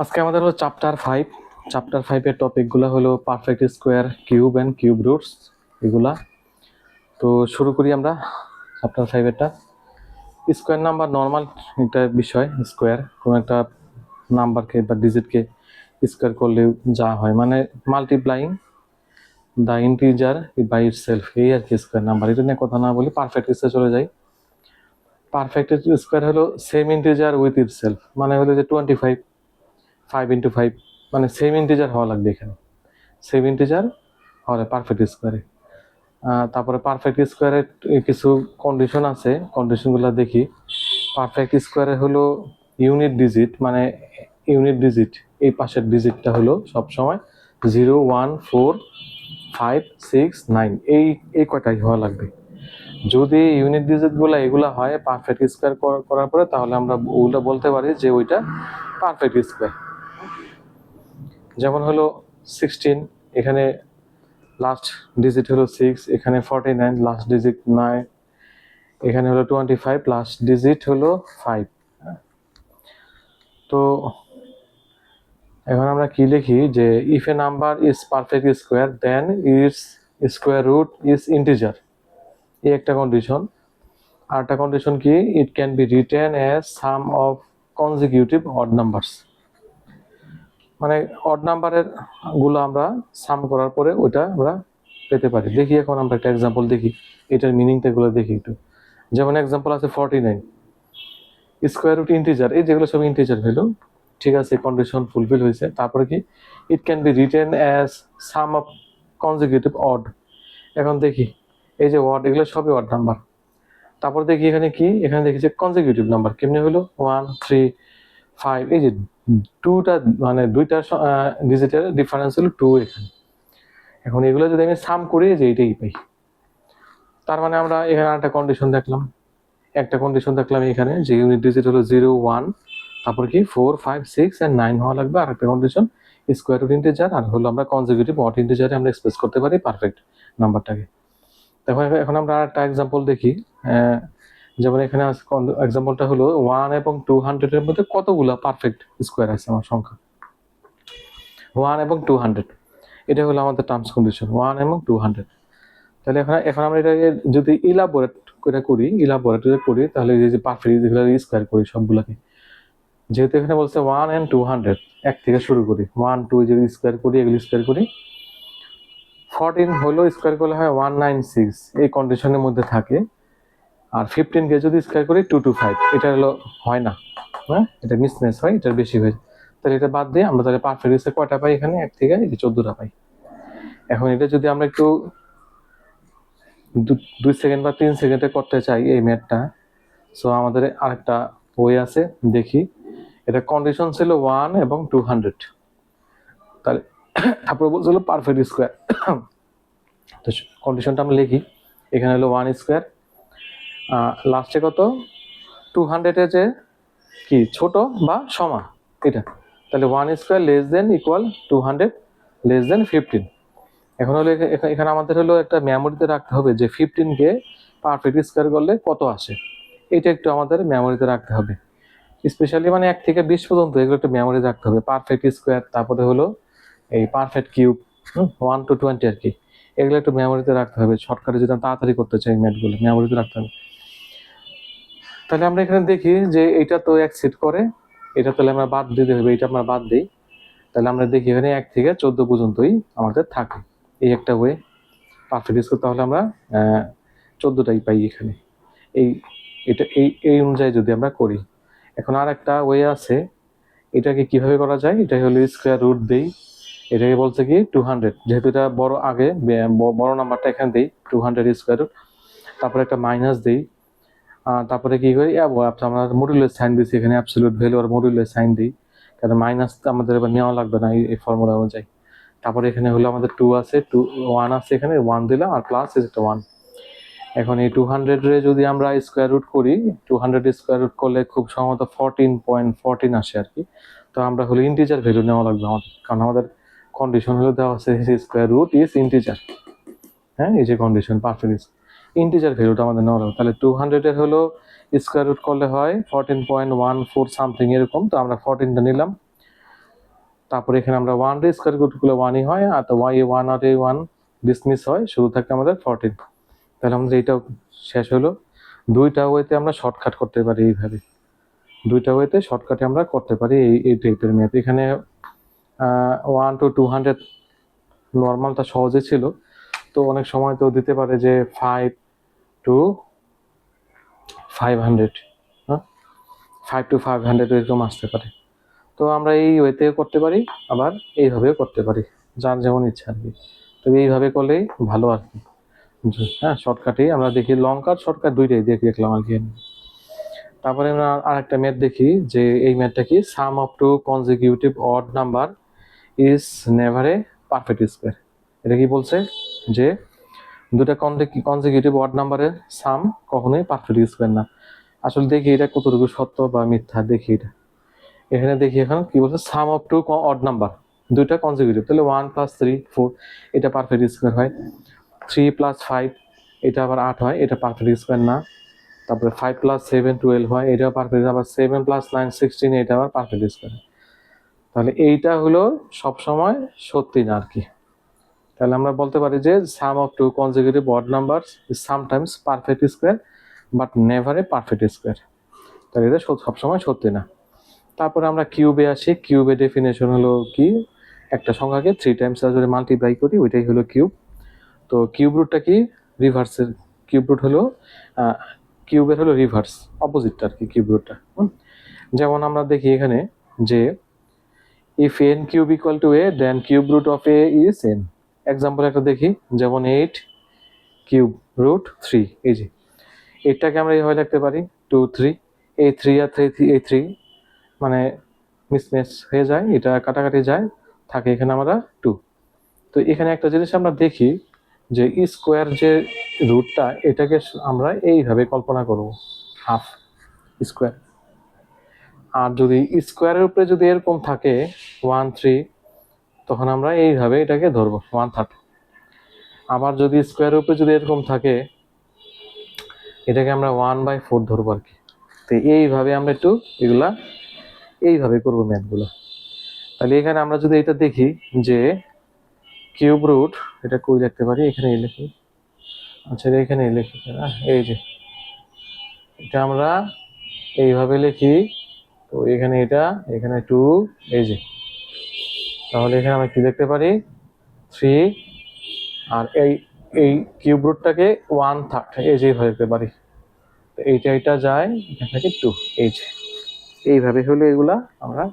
আজকে আমাদের হলো চ্যাপ্টার 5 এর টপিকগুলো হলো perfect square, cube and cube roots এগুলা। তো শুরু করি আমরা চ্যাপ্টার 5 এরটা। স্কোয়ার নাম্বার নর্মাল একটা বিষয়। স্কোয়ার কোনো একটা নাম্বারকে বা ডিজিটকে স্কোয়ার করলে যা হয়, মানে multiplying the integer by itself, এই আর কি স্কোয়ার নাম্বার। এটা নিয়ে কথা না বলি, পারফেক্ট স্কোয়ার চলে যাই। পারফেক্ট স্কোয়ার হলো সেম ইন্টিজার উইথ ইটসেলফ, মানে হলো যে 25, 5 × 5, মানে সেম ইন্টিজার হওয়া লাগবে এখানে। সেম ইন্টিজার হলে পারফেক্ট স্কোয়ারে। তারপরে পারফেক্ট স্কোয়ারের কিছু কন্ডিশন আছে, কন্ডিশনগুলো দেখি। পারফেক্ট স্কোয়ারে হলো ইউনিট ডিজিট, মানে ইউনিট ডিজিট এই পাশের ডিজিটটা হলো সবসময় 0, 1, 4, 5, 6, 9, এই কয়টাই হওয়া লাগবে। যদি ইউনিট ডিজিটগুলো এগুলা হয় পারফেক্ট স্কোয়ার করার পরে, তাহলে আমরা ওটা বলতে পারি যে ওইটা পারফেক্ট স্কোয়ার। যেমন হলো 16, এখানে লাস্ট ডিজিট হলো 6, এখানে 49 লাস্ট ডিজিট 9, এখানে হলো 25 লাস্ট ডিজিট হলো 5। তো এখন আমরা কি লিখি যে if a number is perfect square then its square root is integer, এই একটা কন্ডিশন। আর একটা কন্ডিশন কি, it can be written as sum of consecutive odd numbers, মানে অড নাম্বারের গুলো আমরা সাম করার পরে ওইটা আমরা পেতে পারি। দেখি এখন আমরা একটা এক্সাম্পল দেখি, এটার মিনিংটা গুলো দেখি একটু। যেমন এক্সাম্পল আছে 49 স্কোয়ার রুট ইন্টিজার, এই যেগুলো সব ইন্টিজার ভ্যালু, ঠিক আছে, কন্ডিশন ফুলফিল হয়েছে। তারপরে কি, it can be written as sum of consecutive odd. এখন দেখি এই যে অড, এগুলো সবই অড নাম্বার। তারপর দেখি এখানে কি, এখানে দেখি যে কনজিকিউটিভ নাম্বার কেমনে হলো 1, 3, 5, এই যে টুটা, মানে দুইটা ডিজিটের ডিফারেন্স হলো 2 এখানে। এখন এগুলো যদি আমি সাম করি যে এইটাই পাই, তার মানে আমরা এখানে একটা কন্ডিশন দেখলাম, এখানে যে ইউনিট ডিজিট হলো 0, 1, তারপর কি 4, 5, 6 আর 9 হওয়া লাগবে। আর একটা কন্ডিশন স্কোয়ার রুট ইন্টিজার, আর হলো আমরা কনজিকিউটিভ অড ইন্টিজারে আমরা এক্সপ্রেস করতে পারি পারফেক্ট নাম্বারটাকে। দেখো এখন আমরা একটা এক্সাম্পল দেখি। যেমন এখানে এক্সাম্পলটা হলো 1 এবং 200 এর মধ্যে কতগুলো পারফেক্ট স্কোয়ার আছে আমার সংখ্যা। 1 এবং 200, এটা হলো আমাদের টার্মস কন্ডিশন, 1 এবং 200। তাহলে এখন আমরা এটাকে যদি ইলাবোরেট করি, তাহলে এই যে পারফেক্ট যেগুলো স্কোয়ার করি সবগুলোকে, যেহেতু এখানে বলছে 1 and 200, এক থেকে শুরু করি, 1, 2 যদি স্কোয়ার করি, এগুলো স্কোয়ার করি। 14 হলো স্কোয়ার করলে হয় 196, এই কন্ডিশনের মধ্যে থাকে। আর 15 কে যদি স্কোয়ার করি 225, এটা হলো হয় না, হ্যাঁ, এটা মিসম্যাচ হয়, এটার বেশি হয়ে যায়। তাহলে এটা বাদ দিয়ে আমরা তাহলে পারফেক্ট স্কোয়ার কয়টা পাই, এখানে 1 থেকে 14টা পাই। এখন এটা যদি আমরা একটু 2 সেকেন্ড বা 3 সেকেন্ডে করতে চাই এই ম্যাথটা, সো আমাদের আরেকটা ওয়ে আছে, দেখি। এটা কন্ডিশন ছিল 1 এবং 200, তাহলে তারপরে বলছিল পারফেক্ট স্কোয়ার। তো কন্ডিশনটা আমরা লিখি, এখানে হলো 1 স্কোয়ার, লাস্টে কত 200 যে কি ছোট বা সমান এটা, তাহলে 1 square less than equal 200 less than 15। এখন হলো এখানে আমাদের হলো একটা মেমোরিতে রাখতে হবে যে 15 কে পারফেক্ট স্কোয়ার করলে কত আসে, এটা একটু আমাদের মেমোরিতে রাখতে হবে। স্পেশালি মানে 1 থেকে 20 পর্যন্ত এগুলো একটু মেমোরি রাখতে হবে। পারফেক্ট স্কোয়ার, তারপরে হলো এই পারফেক্ট কিউব, 1 to 20 আর কি, এগুলো একটু মেমোরিতে রাখতে হবে। শর্টকাটে যদি তাড়াতাড়ি করতে চাই ম্যাথগুলো, মেমোরিতে রাখতে হবে। তাহলে আমরা এখানে দেখি যে এটা তো এক্সিট করে, এটা তাহলে আমরা বাদ দিতে হবে, এটা আমরা বাদ দিই। তাহলে আমরা দেখি এখানে 1 থেকে 14 পর্যন্তই আমাদের থাকে, এই একটা ওয়ে পারফেক্ট স্কোয়ার। তাহলে আমরা 14টাই পাই এখানে, এই অনুযায়ী যদি আমরা করি। এখন আর একটা ওয়ে আছে, এটাকে কিভাবে করা যায়, এটা হলো স্কোয়ার রুট দেই। এটাকে বলছে কি 200, যেহেতু এটা বড়, আগে বড় নাম্বারটা এখানে দেই 200 স্কোয়ার রুট, তারপরে একটা মাইনাস দেই, তারপরে কি করি, আমরা মডুলার সাইন দিচ্ছি এখানে, অ্যাবসলিউট ভ্যালু আর মডুলার সাইন দিই, কারণ মাইনাস আমাদের এবার নেওয়া লাগবে না এই ফর্মুলা অনুযায়ী। তারপরে এখানে হলো আমাদের 2 আছে, 1 আছে, এখানে 1 দিলাম, আর প্লাস একটা 1। এখন এই 200 রে যদি আমরা স্কোয়ার রুট করি, 200 স্কোয়ার রুট করলে খুব সম্ভবত 14.14 আসে আর কি। তো আমরা হলো ইন্টিজার ভ্যালু নেওয়া লাগবে আমাদের, কারণ আমাদের কন্ডিশন হলো দেওয়া আছে স্কোয়ার রুট ইজ ইন্টিজার। হ্যাঁ, এই যে কন্ডিশন পারফেক্ট ইন্টিজার ভ্যালুটা আমাদের নেওয়া লাগবে। তাহলে 200 এর হলো স্কোয়ার রুট করলে হয় 14.14 সামথিং এরকম, তো আমরা 14টা নিলাম। তারপরে এখানে আমরা 1 এর স্কোয়ার রুট করলে 1ই হয়, আর তো ওয়ান আর এই 1 ডিসমিস হয়, শুধু থাকে আমাদের 14। তাহলে আমাদের এইটাও শেষ হলো। দুইটা ওয়েতে আমরা শর্টকাট করতে পারি এইভাবে, দুইটা ওয়েতে শর্টকাটে আমরা করতে পারি এই টাইপের ম্যাথ। এখানে 1 to 200 নর্মালটা সহজে ছিল, তো অনেক সময় তো দিতে পারে যে 5 to 500, হ্যাঁ 5 to 500 এরকম আসতে পারে। তো আমরা এই ওয়েতেও করতে পারি, আবার এইভাবেও করতে পারি, যার যেমন ইচ্ছা আর কি। তবে এইভাবে করলেই ভালো আর কি। হ্যাঁ শর্টকাটেই আমরা দেখি, লং কাট শর্টকাট দুইটাই দেখলাম আর কি। তারপরে আমরা আরেকটা ম্যাথ দেখি যে এই ম্যাথটা কি, sum of two consecutive odd number is never a perfect square. এটা কি বলছে যে দুটা কনজিকিউটিভ অড নাম্বারের সাম কখনোই পারফেক্ট স্কোয়ার না। আসলে দেখি এটা কতটুকু সত্য বা মিথ্যা, দেখি এটা। এখানে দেখি এখন কি বলছে, সাম অফ টু অড নাম্বার, দুইটা কনজিকিউটিভ, তাহলে 1 + 3 4 এটা পারফেক্ট স্কোয়ার হয়। 3 + 5 এটা আবার 8 হয়, এটা পারফেক্ট স্কোয়ার না। তারপরে 5 + 7 12 হয়, এটাও পারফেক্ট। আবার 7 + 9 16 এটা আবার পারফেক্ট স্কোয়ার। তাহলে এইটা হলো সবসময় সত্যি না আর কি। তাহলে আমরা বলতে পারি যে sum of two consecutive odd number is sometimes perfect square but never a perfect square. তাহলে এটা সবসময় সত্যি না। তারপরে আমরা কিউবে আসি। কিউবের ডেফিনেশন হলো কি, একটা সংখ্যাকে 3 টাইমস যদি মাল্টিপ্লাই করি ওইটাই হলো কিউব। তো কিউব রুটটা কি, রিভার্সের কিউব রুট হলো কিউবের হলো রিভার্স, অপোজিটটা আর কি কিউব রুটটা। যেমন আমরা দেখি এখানে যে if n cube equal to a then cube root of a is n। Example একটা দেখি, যেমন 8 কিউব রুট 3, এই যে এটাকে আমরা এইভাবে লিখতে পারি 2 3, এই 3 আর 3 এই 3 মানে মিসম্যাচ হয়ে যায়, এটা কাটাকাটি যায়, থাকে এখানে আমরা 2। তো এখানে একটা জিনিস আমরা দেখি যে স্কোয়ার যে রুটটা এটাকে আমরা এইভাবে কল্পনা করব, হাফ স্কোয়ার। আর যদি স্কোয়ারের উপরে যদি এরকম থাকে 1 3, তখন আমরা এইভাবে এটাকে ধরবো 1/3। আবার যদি স্কোয়ারের উপরে যদি এরকম থাকে এটাকে আমরা 1/4 ধরবো আর কি। তো এইভাবে আমরা একটু এগুলা এইভাবে করবো ম্যাথগুলো। তাহলে এখানে আমরা যদি এটা দেখি যে কিউব রুট, এটা কই লিখতে পারি, এখানে লিখি, আচ্ছা এখানে লিখি, এই যে এটা আমরা এইভাবে লিখি। তো এখানে এটা, এখানে 2, এই যে, তাহলে এখানে আমরা কি লিখতে পারি 3, আর এই কিউব রুটটাকে 1/3 এই যে এইভাবে লিখতে পারি। তো এইটা যায় এখান থেকে 2, এই যে এইভাবে হলে এগুলা আমরা